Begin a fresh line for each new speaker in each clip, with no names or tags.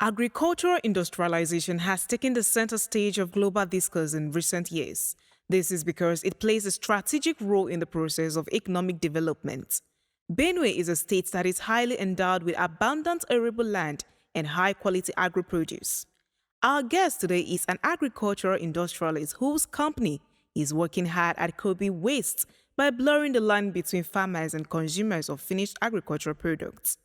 Agricultural industrialization has taken the center stage of global discourse in recent years. This is because it plays a strategic role in the process of economic development. Benue is a state that is highly endowed with abundant arable land and high quality agri produce. Our guest today is an agricultural industrialist whose company is working hard at curbing waste by blurring the line between farmers and consumers of finished agricultural products.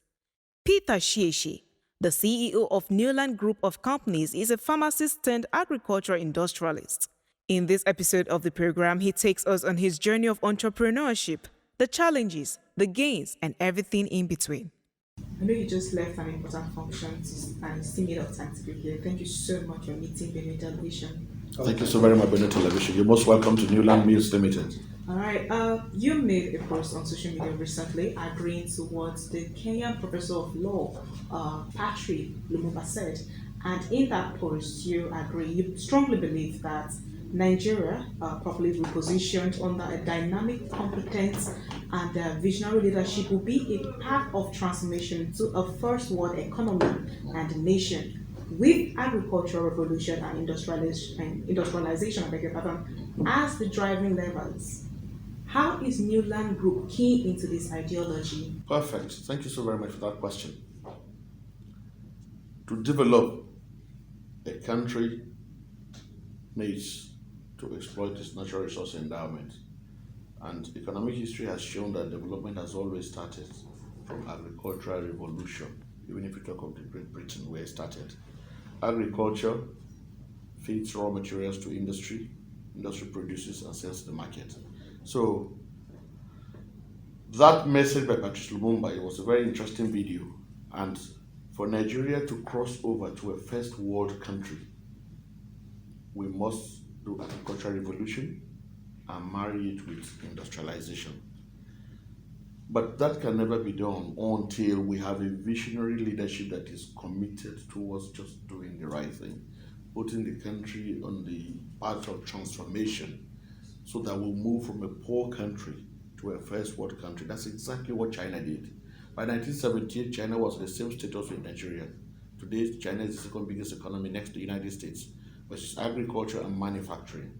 Peter Shieshe, the CEO of Newland Group of Companies, is a pharmacist turned agricultural industrialist. In this episode of the program, he takes us on his journey of entrepreneurship, the challenges, the gains, and everything in between. I know you just left an important function and still made up time to be here. Thank you so much for meeting Benue Television.
Thank you so very much, Benin Television. You're most welcome to Newland Mills Limited.
All right. You made a post on social media recently agreeing to what the Kenyan professor of law, Patrick Lumumba, said. And in that post, you strongly believe that Nigeria, properly repositioned under a dynamic, competent, and visionary leadership, will be a path of transformation to a first world economy and nation with agricultural revolution and industrialization, I beg your pardon, as the driving levers. How is Newland Group key into this ideology?
Perfect. Thank you so very much for that question. To develop a country needs to exploit its natural resource endowment. And economic history has shown that development has always started from agricultural revolution, even if you talk of the Great Britain where it started. Agriculture feeds raw materials to industry, industry produces and sells to the market. So that message by Patrice Lumumba, it was a very interesting video. And for Nigeria to cross over to a first world country, we must do agricultural revolution and marry it with industrialization. But that can never be done until we have a visionary leadership that is committed towards just doing the right thing, putting the country on the path of transformation so that we'll move from a poor country to a first world country. That's exactly what China did. By 1978, China was the same status with Nigeria. Today, China is the second biggest economy next to the United States, which is agriculture and manufacturing.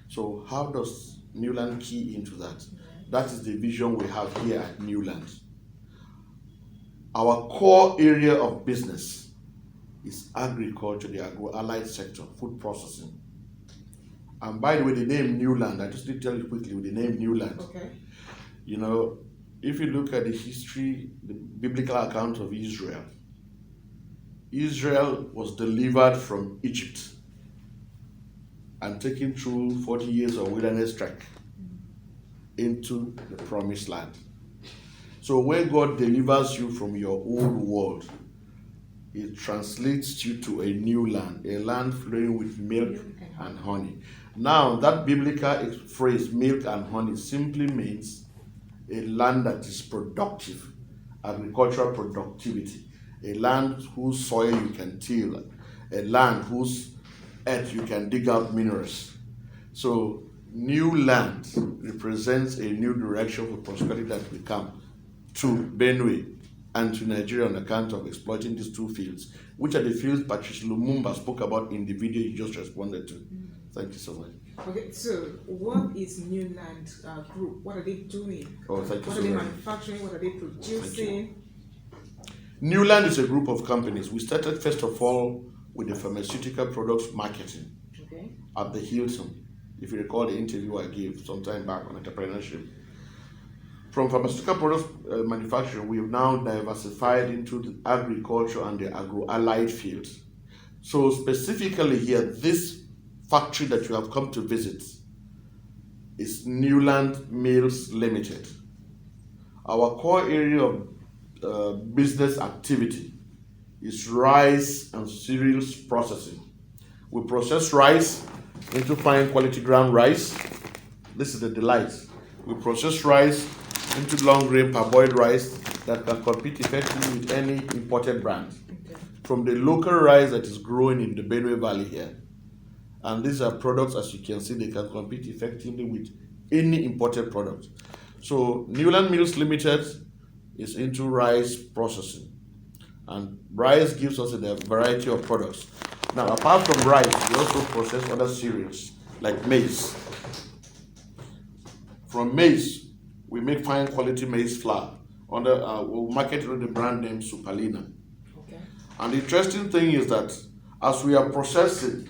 So how does Newland key into that? That is the vision we have here at Newland. Our core area of business is agriculture, the agro-allied sector, food processing. And by the way, the name Newland, I just need to tell you quickly with the name Newland.
Okay.
You know, if you look at the history, the biblical account of Israel, Israel was delivered from Egypt and taken through 40 years of wilderness trek into the promised land. So when God delivers you from your old world, it translates you to a new land, a land flowing with milk and honey. Now, that biblical phrase, milk and honey, simply means a land that is productive, agricultural productivity, a land whose soil you can till, a land whose earth you can dig out minerals. So, new land represents a new direction for prosperity that will come to Benue and to Nigeria on account of exploiting these two fields, which are the fields Patrice Lumumba spoke about in the video you just responded to. Thank you so much.
Okay, so what is Newland Group? What are they doing?
Oh, thank you
What
so
are they
much.
manufacturing? What are they producing?
Newland is a group of companies. We started first of all with the pharmaceutical products marketing
Okay.
at the Hilton. If you recall the interview I gave some time back on entrepreneurship. From pharmaceutical products manufacturing, we have now diversified into the agriculture and the agro-allied fields. So specifically here, this factory that you have come to visit is Newland Mills Limited. Our core area of business activity is rice and cereals processing. We process rice into fine quality ground rice. This is the delight. We process rice into long grain parboiled rice that can compete effectively with any imported brand.
Okay.
From the local rice that is grown in the Benue Valley here. And these are products, as you can see, they can compete effectively with any imported product. So Newland Mills Limited is into rice processing. And rice gives us a variety of products. Now, apart from rice, we also process other cereals like maize. From maize, we make fine quality maize flour. We'll market it under the brand name Supalina.
Okay.
And the interesting thing is that as we are processing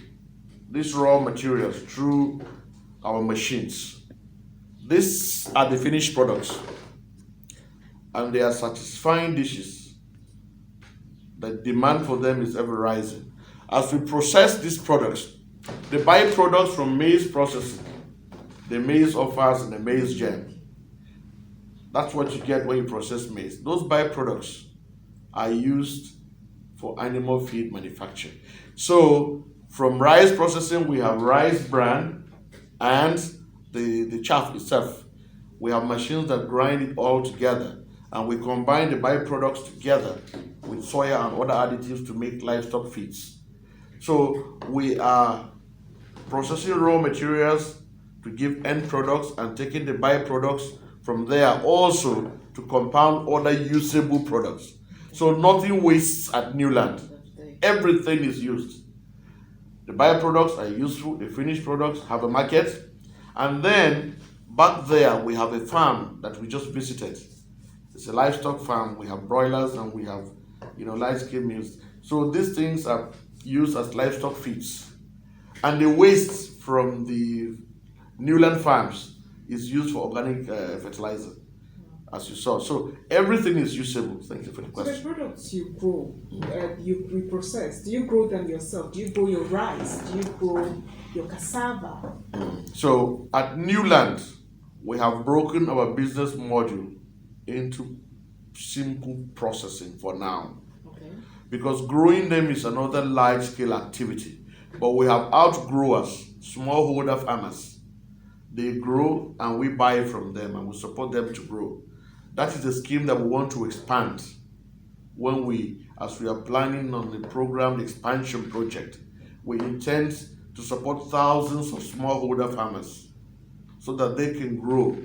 these raw materials through our machines, these are the finished products, and they are satisfying dishes. The demand for them is ever rising. As we process these products, the byproducts from maize processing, the maize offers and the maize germ, that's what you get when you process maize. Those byproducts are used for animal feed manufacture. So from rice processing, we have rice bran and the chaff itself. We have machines that grind it all together, and we combine the byproducts together with soya and other additives to make livestock feeds. So we are processing raw materials to give end products and taking the byproducts from there also to compound other usable products. So nothing wastes at Newland. Everything is used. The byproducts are useful, the finished products have a market, and then back there we have a farm that we just visited. It's a livestock farm. We have broilers and we have, large scale mills. So these things are used as livestock feeds, and the waste from the Newland farms is used for organic fertilizer, as you saw. So everything is usable. Thank you for the
So the
question.
products you grow, you process, do you grow them yourself? Do you grow your rice? Do you grow your cassava?
So at Newland, we have broken our business model into simple processing for now,
Okay.
because growing them is another large scale activity. But we have outgrowers, smallholder farmers. They grow and we buy from them and we support them to grow. That is a scheme that we want to expand as we are planning on the program expansion project. We intend to support thousands of smallholder farmers so that they can grow.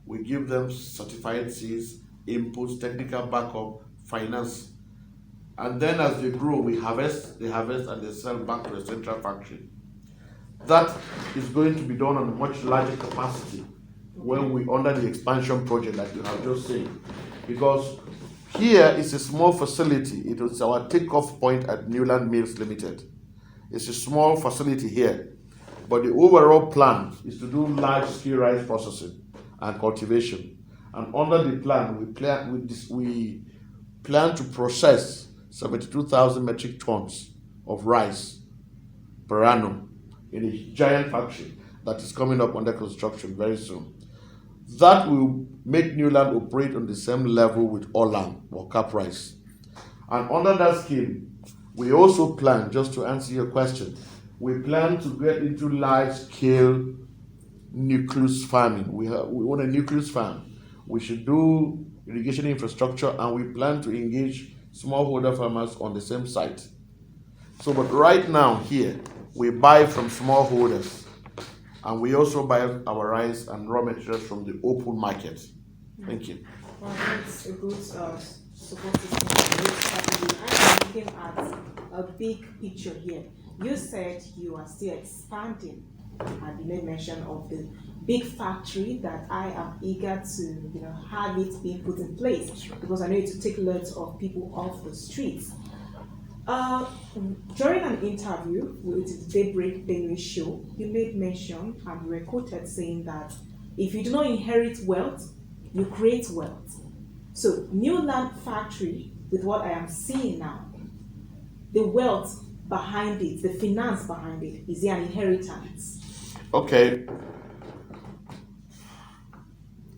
We give them certified seeds, inputs, technical backup, finance. And then as they grow, they harvest and they sell back to the central factory. That is going to be done on a much larger capacity when we under the expansion project that you have just seen. Because here is a small facility. It is our takeoff point at Newland Mills Limited. It's a small facility here. But the overall plan is to do large scale rice processing and cultivation. And under the plan, we plan to process 72,000 metric tons of rice per annum in a giant factory that is coming up under construction very soon. That will make Newland operate on the same level with Olam or Caprice. And under that scheme, we also plan, just to answer your question, we plan to get into large scale nucleus farming. We own a nucleus farm. We should do irrigation infrastructure, and we plan to engage smallholder farmers on the same site. So, but right now here, we buy from smallholders, and we also buy our rice and raw materials from the open market. Thank you.
Well, that's a good support system. I'm looking at a big picture here. You said you are still expanding, and you made mention of the big factory that I am eager to have it being put in place, because I know it to take lots of people off the streets. During an interview with Daybreak Benue Show, you made mention and you were quoted saying that if you do not inherit wealth, you create wealth. So, Newland Factory, with what I am seeing now, the wealth behind it, the finance behind it, is there an inheritance?
Okay.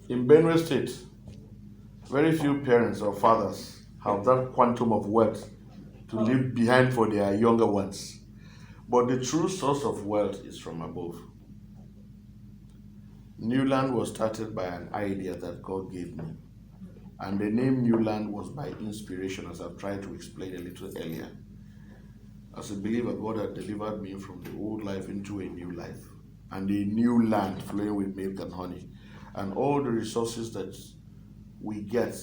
In Benue State, very few parents or fathers have that quantum of wealth to leave behind for their younger ones. But the true source of wealth is from above. Newland was started by an idea that God gave me. And the name Newland was by inspiration, as I've tried to explain a little earlier. As a believer, God had delivered me from the old life into a new life, and a new land flowing with milk and honey. And all the resources that we get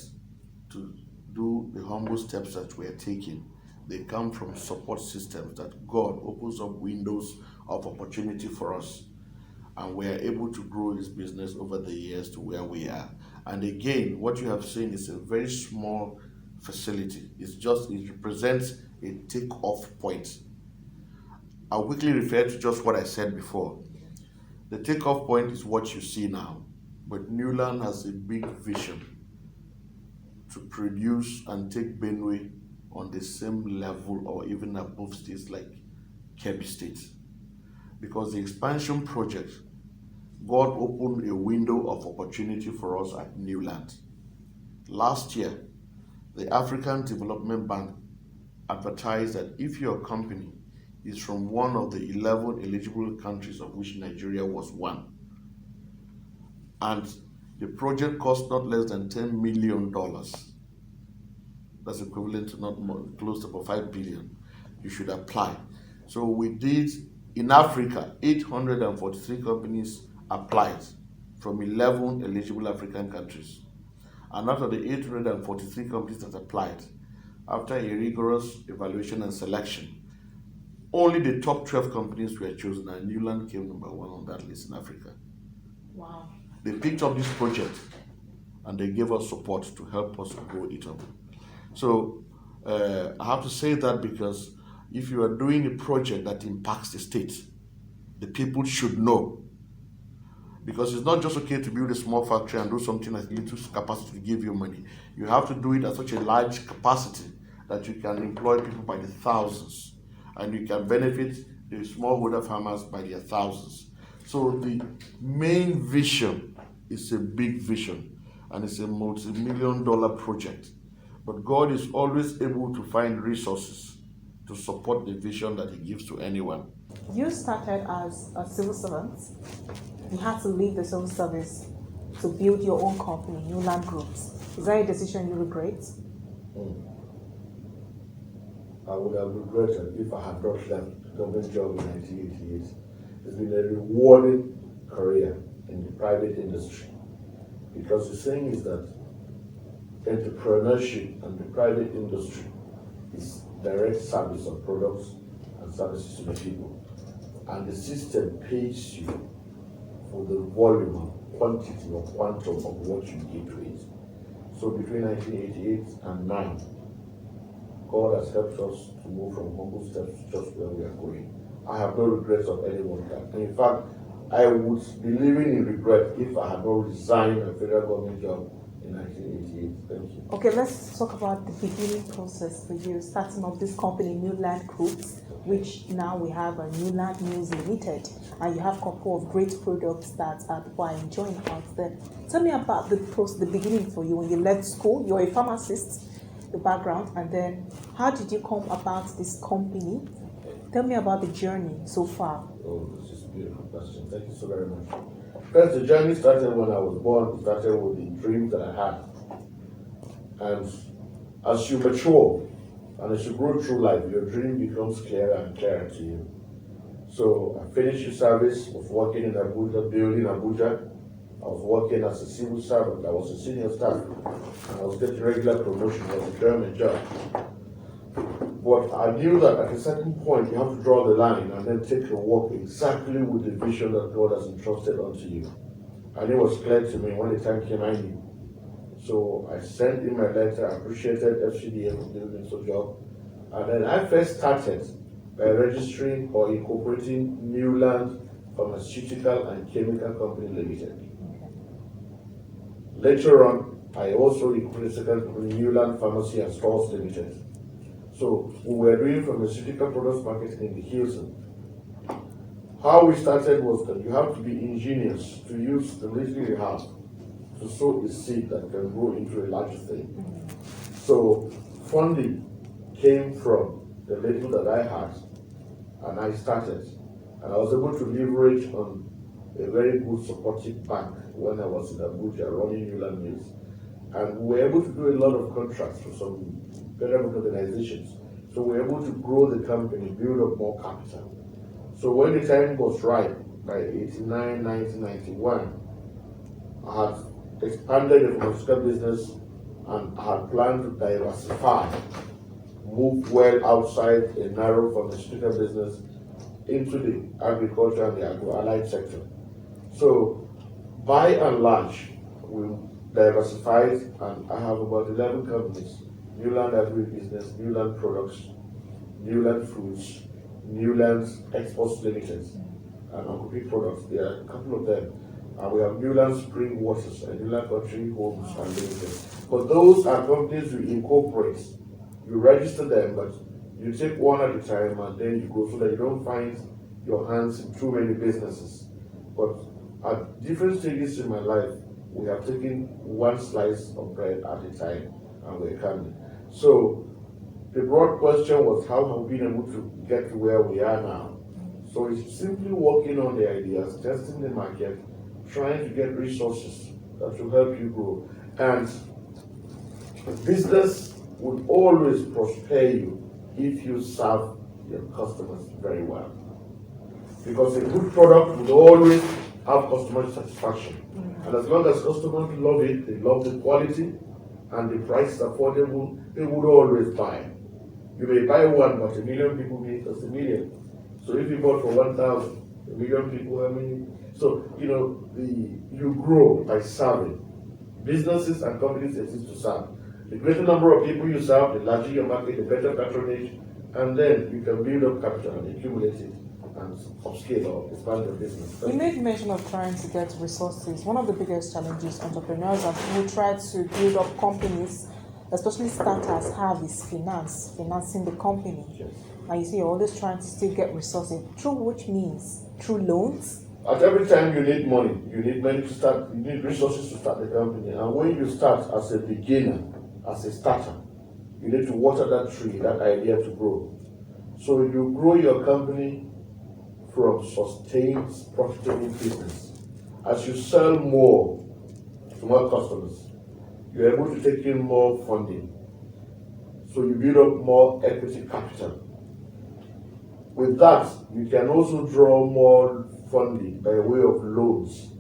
to do the humble steps that we are taking, they come from support systems that God opens up windows of opportunity for us. And we are able to grow this business over the years to where we are. And again, what you have seen is a very small facility. It represents a take-off point. I'll quickly refer to just what I said before. The take-off point is what you see now, but Newland has a big vision to produce and take Benue on the same level or even above states like Kebbi State. Because the expansion project, God opened a window of opportunity for us at Newland. Last year, the African Development Bank advertised that if your company is from one of the 11 eligible countries, of which Nigeria was one, and the project cost not less than $10 million, that's equivalent to not more, close to about 5 billion, you should apply. So we did, in Africa, 843 companies applied from 11 eligible African countries. And out of the 843 companies that applied, after a rigorous evaluation and selection, only the top 12 companies were chosen, and Newland came number one on that list in Africa.
Wow.
They picked up this project and they gave us support to help us grow it up. So I have to say that because if you are doing a project that impacts the state, the people should know. Because it's not just okay to build a small factory and do something at little capacity to give you money. You have to do it at such a large capacity that you can employ people by the thousands, and you can benefit the smallholder farmers by their thousands. So the main vision is a big vision, and it's a multi-million-dollar project. But God is always able to find resources to support the vision that He gives to anyone.
You started as a civil servant. You had to leave the civil service to build your own company, Newland Groups. Is that a decision you regret?
I would have regretted if I had not left government job in 1988. It's been a rewarding career in the private industry, because the saying is that entrepreneurship and the private industry is direct service of products and services to the people, and the system pays you for the volume, quantity, or quantum of what you give to it. So between 1988 and now, God has helped us to move from humble steps to just where we are going. I have no regrets of any one kind. And in fact, I would be living in regret if I had not resigned a federal government job in 1988. Thank you.
Okay, let's talk about the beginning process for you, starting off this company, Newland Groups, which now we have a Newland Mills Limited, and you have a couple of great products that people are enjoying out there. Tell me about the beginning for you when you left school. You're a pharmacist, the background, and then how did you come about this company? Tell me about the journey so far.
Oh, this is a beautiful question. Thank you so very much. First, the journey started when I was born. It started with the dreams that I had. And as you mature and as you grow through life, your dream becomes clearer and clearer to you. So I finished the service, was working in Abuja, building Abuja. I was working as a civil servant. I was a senior staff, and I was getting regular promotion. It was a German job. But I knew that at a certain point you have to draw the line and then take your work exactly with the vision that God has entrusted unto you. And it was clear to me when the time came, I knew. So I sent in my letter, I appreciated FCDA for giving me such a job. And then I first started by registering or incorporating Newland Pharmaceutical and Chemical Company Limited. Later on, I also incorporated second company, Newland Pharmacy and Stores Limited. So we were doing pharmaceutical products marketing in the Hilton. How we started was that you have to be ingenious to use the little you have to sow a seed that can grow into a larger thing. So funding came from the little that I had, and I started. And I was able to leverage on a very good supportive bank when I was in Abuja running Newland Mills. And we were able to do a lot of contracts for some government organizations. So we were able to grow the company, build up more capital. So when the time was right, by 89, 1991, I had expanded the pharmaceutical business and had planned to diversify, move well outside a narrow pharmaceutical business into the agriculture and the agro-allied sector. So, by and large, we diversified, and I have about 11 companies: Newland Agribusiness, Newland Products, Newland Foods, Newland Exports Limited, and Okopi Products. There are a couple of them. And we have Newland Spring Waters and Newland Country Homes and Limited. But those are companies you incorporate. You register them, but you take one at a time and then you go, so that you don't find your hands in too many businesses. But at different stages in my life, we have taken one slice of bread at a time and we're coming. So the broad question was, how have we been able to get to where we are now? So it's simply working on the ideas, testing the market, trying to get resources that will help you grow. And business will always prosper you if you serve your customers very well. Because a good product will always have customer satisfaction. And as long as customers love it, they love the quality, and the price is affordable, they would always buy. You may buy one, but 1 million people may cost 1 million. So if you bought for 1,000, 1 million people, how many? So, you grow by serving. Businesses and companies exist to serve. The greater number of people you serve, the larger your market, the better patronage, and then you can build up capital and accumulate it and upscale or expand your business.
You made mention of trying to get resources. One of the biggest challenges entrepreneurs who try to build up companies, especially starters, have is financing the company.
Yes.
And you see, you're always trying to still get resources. Through which means? Through loans?
At every time you need money, you need money to start, you need resources to start the company. And when you start as a beginner, as a starter, you need to water that tree, that idea to grow. So you grow your company from sustained, profitable business. As you sell more to more customers, you're able to take in more funding. So you build up more equity capital. With that, you can also draw more funding by way of loans.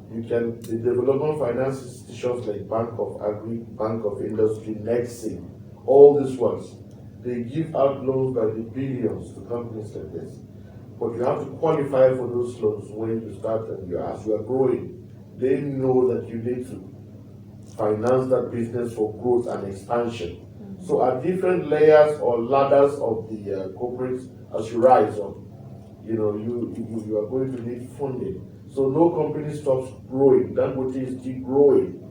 The development finance institutions like Bank of Agri, Bank of Industry, Nexi, all these ones, they give out loans by the billions to companies like this. But you have to qualify for those loans when you start and as you are growing. They know that you need to finance that business for growth and expansion. So at different layers or ladders of the corporate, as you rise up, you are going to need funding. So no company stops growing. Dangote is still growing.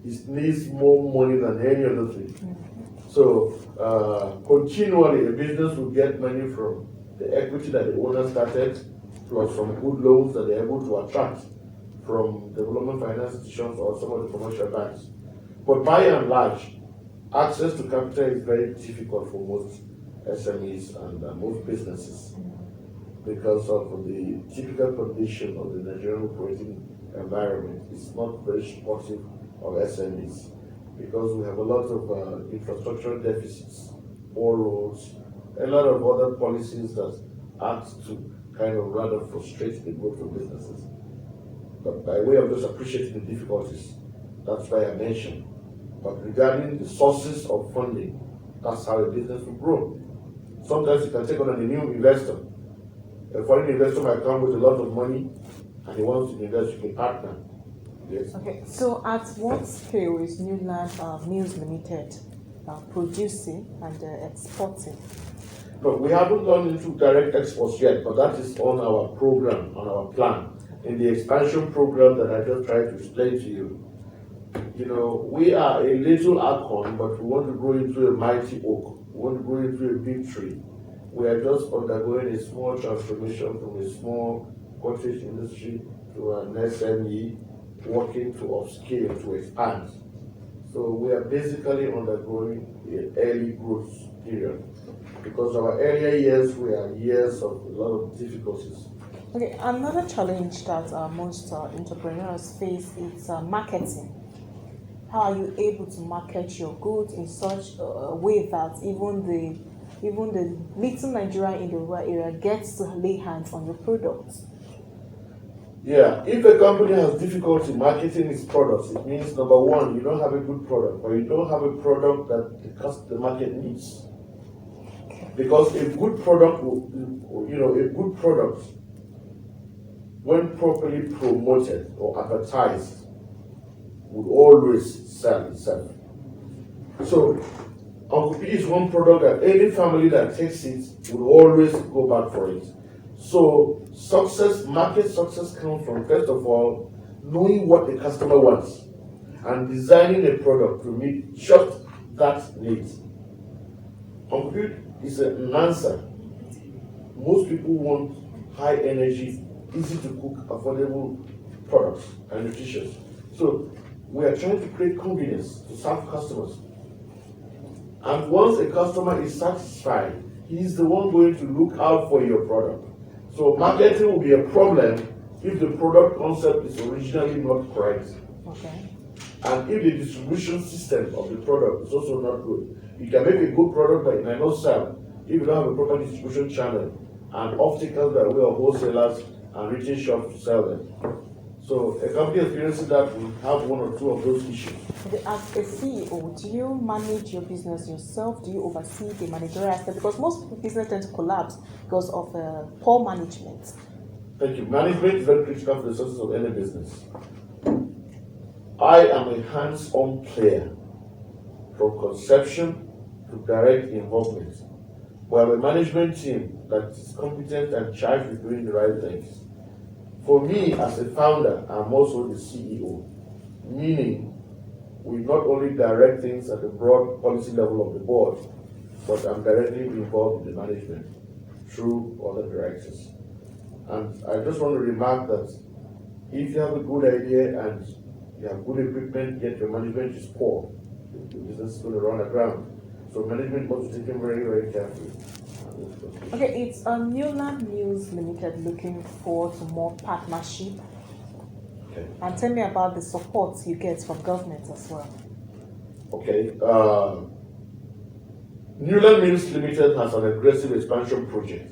It needs more money than any other thing. So continually, a business will get money from the equity that the owner started, plus from good loans that they're able to attract from development finance institutions or some of the commercial banks. But by and large, access to capital is very difficult for most SMEs and most businesses because of the typical condition of the Nigerian operating environment. It's not very supportive of SMEs because we have a lot of infrastructural deficits, poor roads, a lot of other policies that act to kind of rather frustrate the growth of businesses. But by way of just appreciating the difficulties, that's why I mentioned. But regarding the sources of funding, that's how a business will grow. Sometimes you can take on a new investor. A foreign investor might come with a lot of money and he wants to invest with a partner. Yes.
Okay, so at what scale is Newland Mills Limited producing and exporting?
No, we haven't gone into direct exports yet, but that is on our program, on our plan. In the expansion program that I just tried to explain to you, we are a little acorn, but we want to grow into a mighty oak. We want to grow into a big tree. We are just undergoing a small transformation from a small cottage industry to an SME, working to upscale, to expand. So we are basically undergoing an early growth period because our earlier years were years of a lot of difficulties.
Okay, another challenge that most entrepreneurs face is marketing. How are you able to market your goods in such a way that even the little Nigerian in the rural area gets to lay hands on your products?
Yeah, if a company has difficulty marketing its products, it means number one, you don't have a good product, or you don't have a product that the market needs. Because a good product a good product, when properly promoted or advertised, would always sell itself. So, Uncle P is one product that any family that takes it would always go back for it. So, market success comes from, first of all, knowing what the customer wants and designing a product to meet just that need. Uncle P is an answer. Most people want high energy, easy to cook, affordable products and nutritious. So, we are trying to create convenience to serve customers. And once a customer is satisfied, he's the one going to look out for your product. So marketing will be a problem if the product concept is originally not correct.
Okay.
And if the distribution system of the product is also not good. You can make a good product, but it might not sell if you don't have a proper distribution channel and off-takers by way of wholesalers and retail shops to sell them. So a company experiencing that will have one or two of those issues.
As a CEO, do you manage your business yourself? Do you oversee the managerial aspect? Because most businesses tend to collapse because of poor management.
Thank you. Management is very critical for the success of any business. I am a hands-on player from conception to direct involvement. We have a management team that is competent and charged with doing the right things. For me, as a founder, I'm also the CEO, meaning we not only direct things at the broad policy level of the board, but I'm directly involved in the management through other directors. And I just want to remark that if you have a good idea and you have good equipment, yet your management is poor, the business is going to run aground. So management must be taken very, very carefully.
Okay, it's Newland Mills Limited looking forward to more partnership.
Okay.
And tell me about the support you get from government as well.
Okay. Newland Mills Limited has an aggressive expansion project.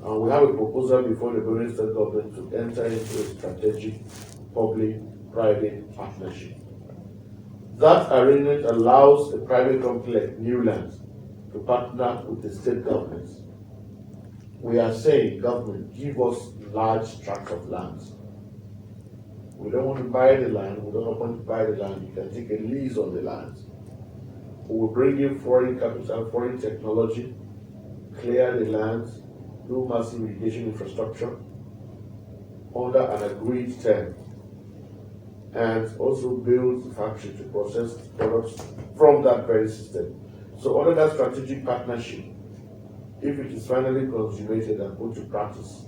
And we have a proposal before the Benue State government to enter into a strategic public-private partnership. That arrangement allows a private company like Newland to partner with the state government. We are saying, government, give us large tracts of land. We don't want to buy the land, we don't want to buy the land, you can take a lease on the land. We will bring in foreign capital, foreign technology, clear the land, do massive irrigation infrastructure under an agreed term, and also build the factory to process products from that very system. So under that strategic partnership, if it is finally consummated and put to practice,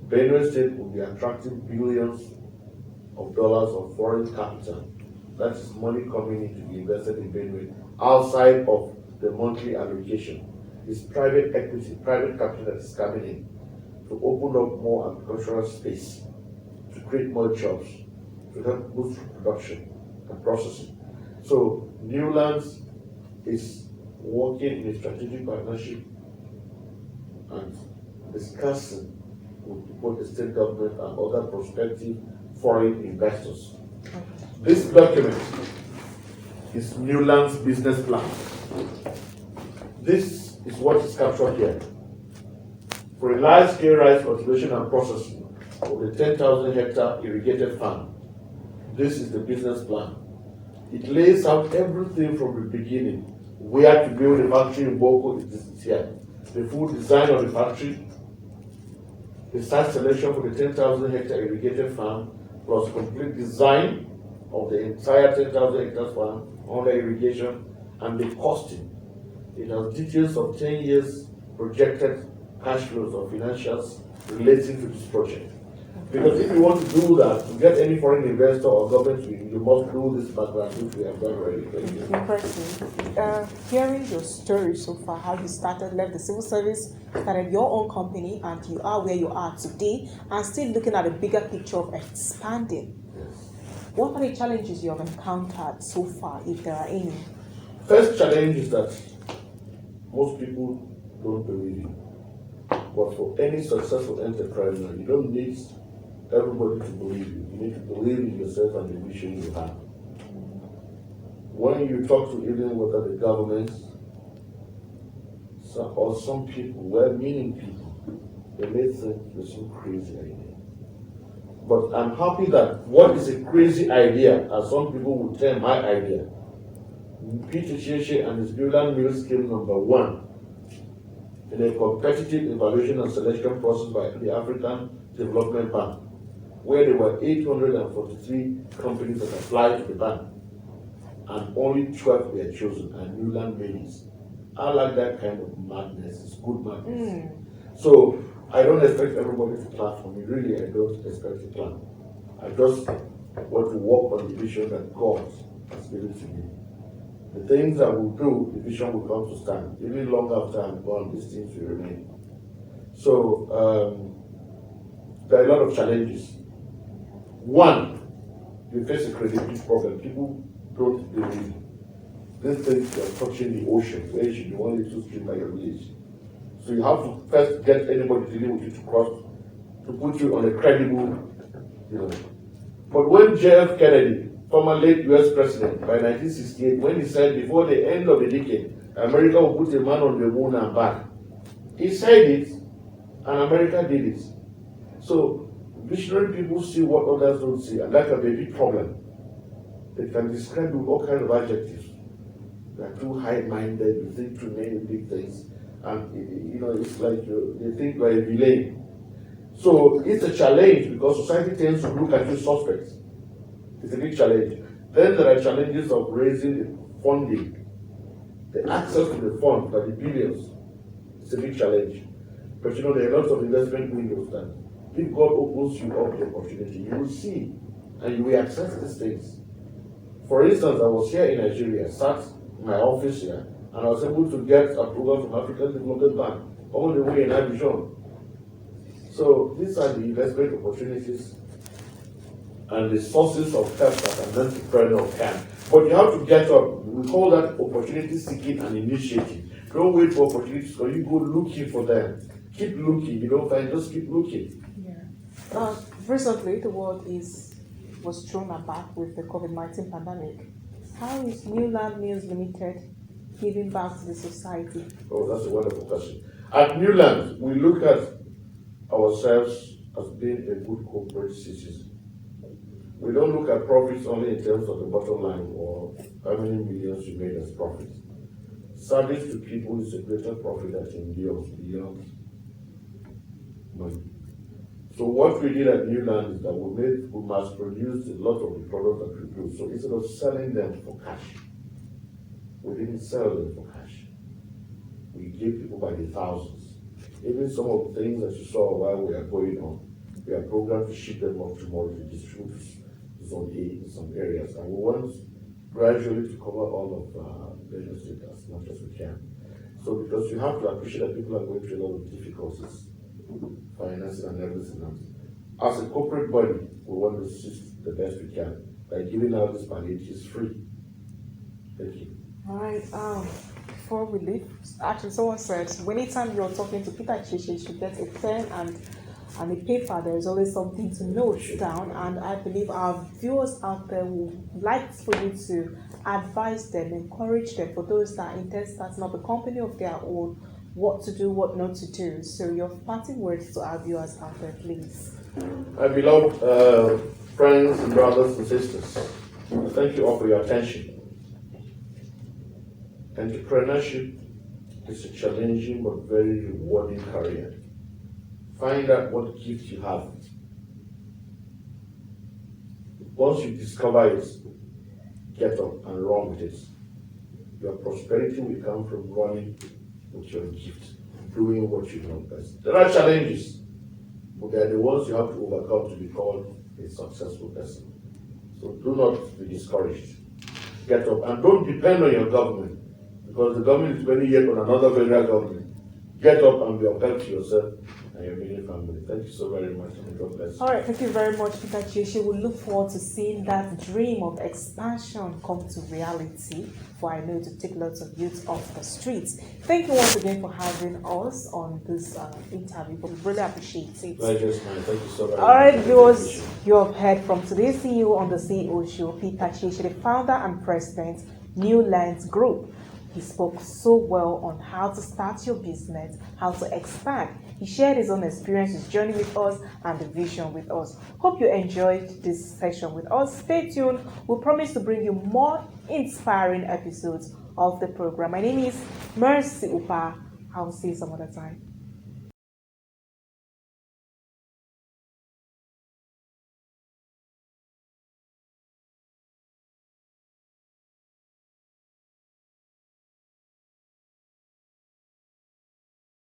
Benue State will be attracting billions of dollars of foreign capital. That is money coming in to be invested in Benue outside of the monthly allocation. It's private equity, private capital that is coming in to open up more agricultural space, to create more jobs, to help boost production and processing. So Newlands is working in a strategic partnership and discussing with both the state government and other prospective foreign investors. This document is Newland's business plan. This is what is captured here. For a large-scale rice cultivation and processing of the 10,000 hectare irrigated farm, this is the business plan. It lays out everything from the beginning. Where to build a factory in Boko, it is here. The full design of the factory, the site selection for the 10,000 hectare irrigated farm, plus complete design of the entire 10,000 hectares farm under irrigation, and the costing. It has details of 10 years projected cash flows or financials relating to this project. Because if you want to do that, to get any foreign investor or government, you must do this background, which we have done already.
Impressive. Hearing your story so far, how you started, left the civil service, started your own company, and you are where you are today, and still looking at a bigger picture of expanding.
Yes.
What are the challenges you have encountered so far, if there are any?
First challenge is that most people don't believe you. But for any successful enterprise, you don't need everybody to believe you. You need to believe in yourself and the vision you have. When you talk to even whether the government or some people, well-meaning people, they may think it's some crazy idea. But I'm happy that what is a crazy idea, as some people would term my idea, Peter Sheshe and his Newland Mills came number one in a competitive evaluation and selection process by the African Development Bank, where there were 843 companies that applied to the bank, and only 12 were chosen, and Newland Mills. I like that kind of madness. It's good madness. So I don't expect everybody to clap for me. Really, I don't expect to clap. I just want to work on the vision that God has given to me. The things I will do, the vision will come to stand. Even long after I'm gone, these things will remain. So there are a lot of challenges. One, you face a credibility problem. People don't believe. They think you're touching the ocean, where you should be only 2 streams by your village. So you have to first get anybody dealing with you to cross, to put you on a credible, But when JF Kennedy, former late US president, by 1968, when he said before the end of the decade, America will put a man on the moon and back, he said it, and America did it. So visionary people see what others don't see, and that can be a big problem. They can describe with all kinds of adjectives. They are too high-minded, you think too many big things, and it's like they think you are a villain. So it's a challenge because society tends to look at you suspects. It's a big challenge. Then there are challenges of raising the funding, the access to the fund by the billions. It's a big challenge. But there are lots of investment windows that if God opens you up the opportunity, you will see and you will access these things. For instance, I was here in Nigeria, sat in my office here, and I was able to get approval from African Development Bank all the way in Abidjan. So these are the investment opportunities and the sources of help that an entrepreneur can. But you have to get up. We call that opportunity seeking and initiating. Don't wait for opportunities, or you go looking for them. Keep looking. You don't find, just keep looking.
Yeah. Recently, the world was thrown aback with the COVID-19 pandemic. How is Newland Mills Limited giving back to the society?
Oh, that's a wonderful question. At Newland, we look at ourselves as being a good corporate citizen. We don't look at profits only in terms of the bottom line or how many millions you made as profit. Service to people is a greater profit that endures beyond money. So what we did at Newland is that we mass produced a lot of the products that we do. So instead of selling them for cash, we didn't sell them for cash. We gave people by the thousands. Even some of the things that you saw while we are going on, we are programmed to ship them up tomorrow to distribute to Zone A in some areas. And we want gradually to cover all of Benue State as much as we can. So because you have to appreciate that people are going through a lot of difficulties, financing and everything else. As a corporate body, we want to assist the best we can by giving out this packages free. Thank you.
All right. Before we leave, actually, someone said, anytime you're talking to Peter Sheshe, you should get a pen and a paper. There is always something to note down, and I believe our viewers out there would like for you to advise them, encourage them, for those that intend starting up a company of their own, what to do, what not to do. So your parting words to our viewers out there, please.
My beloved friends and brothers and sisters, thank you all for your attention. Entrepreneurship is a challenging but very rewarding career. Find out what gift you have. Once you discover it, get up and run with it. Your prosperity will come from running with your gift, doing what you know best. There are challenges, but they are the ones you have to overcome to be called a successful person. So do not be discouraged. Get up and don't depend on your government, because the government is depending yet on another federal government. Get up and be of help to yourself
and your immediate family. Thank you so very much, and God bless you.
All right, thank you very much, Peter Chieshi. We look forward to seeing that dream of expansion come to reality. For I know to take lots of youth off the streets. Thank you once again for having us on this interview. We really appreciate it.
Pleasure's mine. Thank you so very much.
All right, viewers, you have heard from today's CEO on the CEO Show, Peter Chieshi, the founder and president, New Lands Group. He spoke so well on how to start your business, how to expand. He shared his own experience, his journey with us, and the vision with us. Hope you enjoyed this session with us. Stay tuned. We promise to bring you more inspiring episodes of the program. My name is Mercy Upa. I will see you some other time.